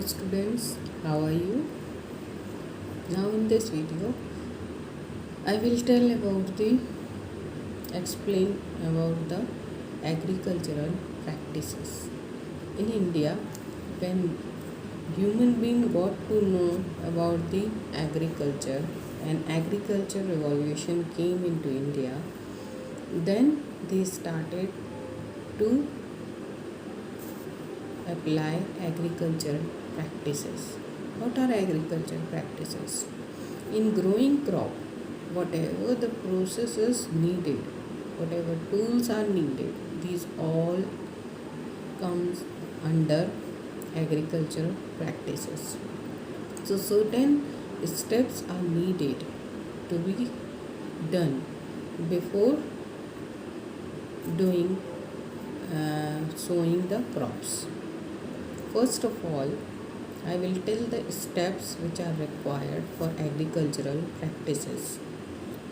students, how are you? Now in this video I will tell about the explain about the agricultural practices. In India, when human being got to know about the agriculture and agriculture revolution came into India, then they started to apply agricultural practices. What are agricultural practices? In growing crop, whatever the process is needed, whatever tools are needed, these all comes under agricultural practices. So certain steps are needed to be done before doing sowing the crops. First of all, I will tell the steps which are required for agricultural practices.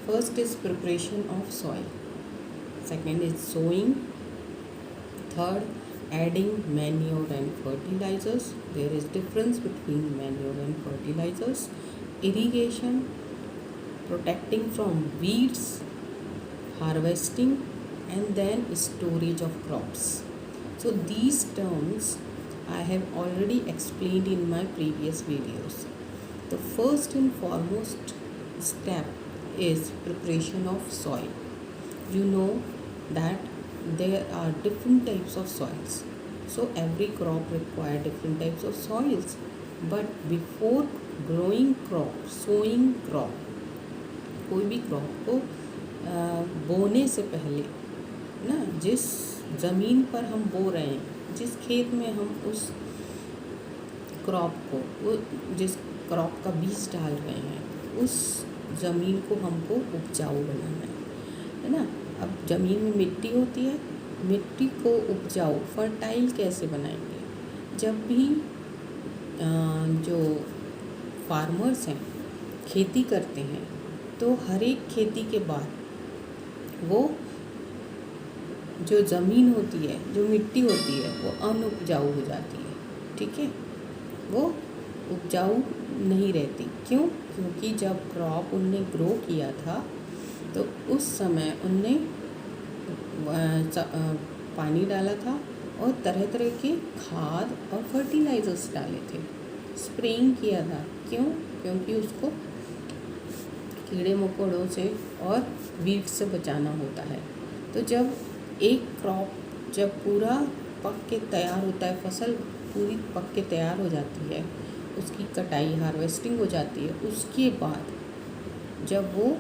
First is preparation of soil. Second is sowing. Third, adding manure and fertilizers. There is difference between manure and fertilizers. Irrigation, protecting from weeds, harvesting, and then storage of crops. So these terms I have already explained in my previous videos. The first and foremost step is preparation of soil. You know that there are different types of soils. So every crop requires different types of soils. But before growing crop, sowing crop, कोई भी crop को बोने से पहले ना, जिस ज़मीन पर हम बो रहे हैं, जिस खेत में हम उस क्रॉप को, वो जिस क्रॉप का बीज डाल रहे हैं, उस ज़मीन को हमको उपजाऊ बनाना है ना। अब ज़मीन में मिट्टी होती है, मिट्टी को उपजाऊ फर्टाइल कैसे बनाएंगे? जब भी जो फार्मर्स हैं खेती करते हैं, तो हर एक खेती के बाद वो जो ज़मीन होती है, जो मिट्टी होती है, वो अनउपजाऊ हो जाती है। ठीक है, वो उपजाऊ नहीं रहती। क्यों? क्योंकि जब क्रॉप उनने ग्रो किया था तो उस समय उनने पानी डाला था और तरह तरह के खाद और फर्टिलाइजर्स डाले थे, स्प्रेइंग किया था। क्यों? क्योंकि उसको कीड़े मकोड़ों से और वीड से बचाना होता है। तो जब एक क्रॉप जब पूरा पक के तैयार होता है, फसल पूरी पक के तैयार हो जाती है, उसकी कटाई हार्वेस्टिंग हो जाती है, उसके बाद जब वो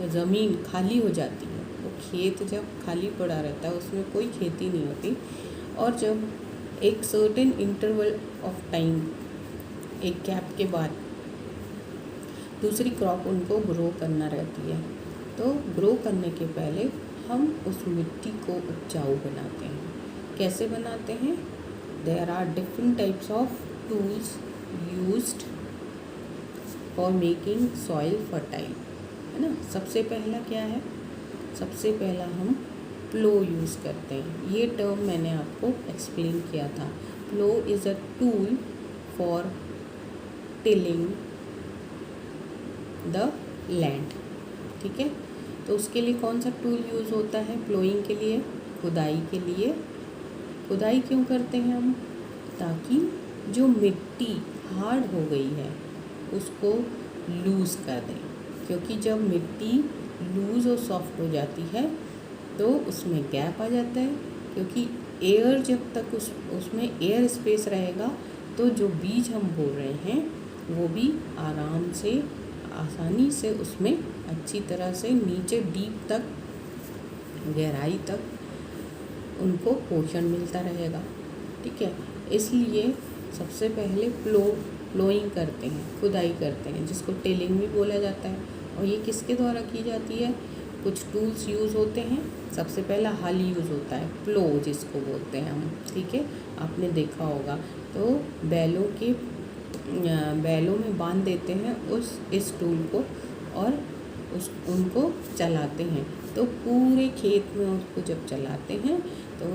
ज़मीन खाली हो जाती है, वो खेत जब खाली पड़ा रहता है, उसमें कोई खेती नहीं होती, और जब एक सर्टेन इंटरवल ऑफ टाइम, एक गैप के बाद दूसरी क्रॉप उनको ग्रो करना रहती है, तो ग्रो करने के पहले हम उस मिट्टी को उपजाऊ बनाते हैं। कैसे बनाते हैं? There are different types of tools used for making soil fertile, है ना। सबसे पहला क्या है? सबसे पहला हम प्लो यूज़ करते हैं। ये टर्म मैंने आपको एक्सप्लेन किया था। Plough is a tool for tilling the land. ठीक है, तो उसके लिए कौन सा टूल यूज़ होता है? प्लोइंग के लिए, खुदाई के लिए। खुदाई क्यों करते हैं हम? ताकि जो मिट्टी हार्ड हो गई है उसको लूज़ कर दें। क्योंकि जब मिट्टी लूज़ और सॉफ्ट हो जाती है तो उसमें गैप आ जाता है, क्योंकि एयर जब तक उसमें एयर स्पेस रहेगा तो जो बीज हम बो रहे हैं वो भी आराम से, आसानी से उसमें अच्छी तरह से नीचे डीप तक, गहराई तक उनको पोषण मिलता रहेगा। ठीक है, इसलिए सबसे पहले प्लोइंग करते हैं, खुदाई करते हैं, जिसको टिलिंग भी बोला जाता है। और ये किसके द्वारा की जाती है? कुछ टूल्स यूज़ होते हैं। सबसे पहला हल यूज़ होता है, प्लो जिसको बोलते हैं हम। ठीक है, आपने देखा होगा, तो बैलों में बांध देते हैं इस टूल को और उनको चलाते हैं। तो पूरे खेत में उसको जब चलाते हैं तो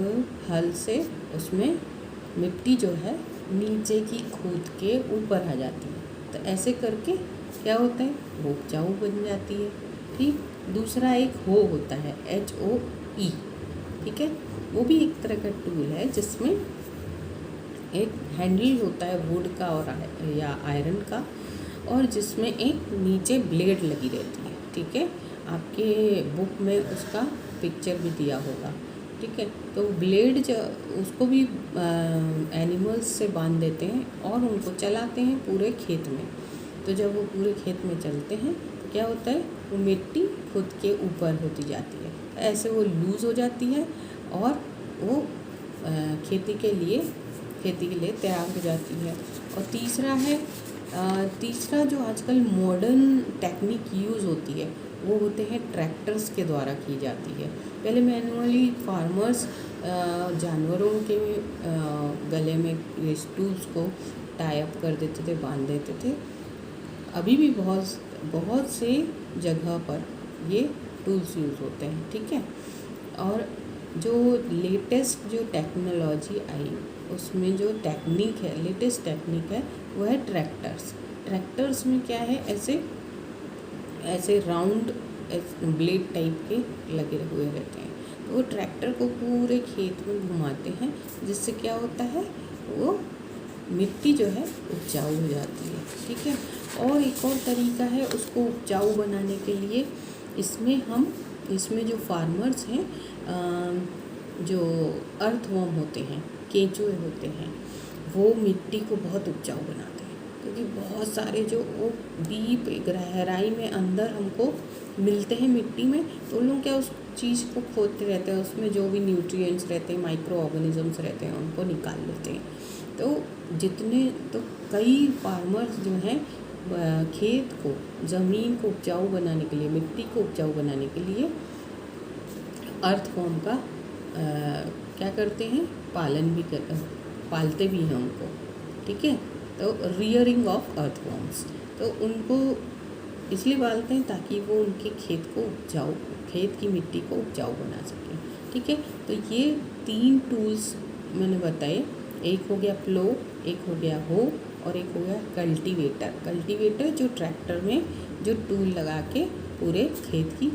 हल से उसमें मिट्टी जो है नीचे की खोद के ऊपर आ जाती है। तो ऐसे करके क्या होता है, वो उपजाऊ बन जाती है। ठीक, दूसरा एक हो होता है, HOE। ठीक है, वो भी एक तरह का टूल है जिसमें एक हैंडल होता है वुड का और या आयरन का, और जिसमें एक नीचे ब्लेड लगी रहती है। ठीक है, आपके बुक में उसका पिक्चर भी दिया होगा। ठीक है, तो ब्लेड जो उसको भी एनिमल्स से बांध देते हैं और उनको चलाते हैं पूरे खेत में। तो जब वो पूरे खेत में चलते हैं तो क्या होता है, वो मिट्टी खुद के ऊपर होती जाती है। ऐसे वो लूज़ हो जाती है और वो खेती के लिए तैयार हो जाती है। और तीसरा जो आजकल मॉडर्न टेक्निक यूज़ होती है वो होते हैं ट्रैक्टर्स के द्वारा की जाती है। पहले मैनुअली फार्मर्स जानवरों के गले में इस टूल्स को टाई अप कर देते थे, बांध देते थे। अभी भी बहुत से जगह पर ये टूल्स यूज़ होते हैं। ठीक है, और जो लेटेस्ट जो टेक्नोलॉजी आई उसमें जो लेटेस्ट टेक्निक है वो है ट्रैक्टर्स में क्या है, ऐसे राउंड ब्लेड टाइप के लगे हुए रहते हैं। तो वो ट्रैक्टर को पूरे खेत में घुमाते हैं, जिससे क्या होता है, वो मिट्टी जो है उपजाऊ हो जाती है। ठीक है, और एक और तरीका है उसको उपजाऊ बनाने के लिए। इसमें जो फार्मर्स हैं, जो अर्थवर्म होते हैं, केंचुए होते हैं, वो मिट्टी को बहुत उपजाऊ बनाते हैं। क्योंकि बहुत सारे जो वो डीप गहराई में अंदर हमको मिलते हैं मिट्टी में, तो लोग क्या उस चीज़ को खोदते रहते हैं, उसमें जो भी न्यूट्रिएंट्स रहते हैं, माइक्रो ऑर्गेनिजम्स रहते हैं, उनको निकाल लेते हैं। तो कई फार्मर्स जो हैं खेत को, ज़मीन को उपजाऊ बनाने के लिए, मिट्टी को उपजाऊ बनाने के लिए अर्थवर्म का क्या करते हैं, पालते भी हैं उनको। ठीक है, तो रियरिंग ऑफ अर्थवर्म्स, तो उनको इसलिए पालते हैं ताकि वो उनके खेत की मिट्टी को उपजाऊ बना सकें। ठीक है, तो ये 3 टूल्स मैंने बताए। एक हो गया प्लो, एक हो गया हो, और एक हो गया कल्टीवेटर जो ट्रैक्टर में जो टूल लगा के पूरे खेत की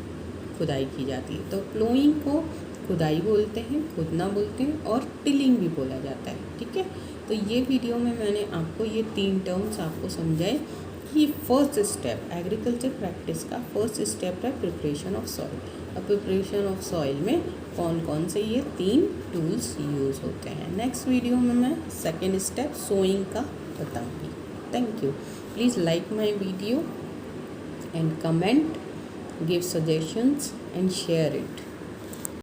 खुदाई की जाती है। तो प्लोइंग को खुदाई बोलते हैं, खोदना बोलते हैं, और टिलिंग भी बोला जाता है। ठीक है, तो ये वीडियो में मैंने आपको ये 3 टर्म्स आपको समझाए कि फर्स्ट स्टेप एग्रीकल्चर प्रैक्टिस का फर्स्ट स्टेप है प्रिपरेशन ऑफ सॉइल। और प्रिपरेशन ऑफ सॉइल में कौन कौन से ये 3 टूल्स यूज़ होते हैं। नेक्स्ट वीडियो में मैं सेकेंड स्टेप सोइंग का बताऊँगी। Thank you. Please like my video and comment, give suggestions and share it.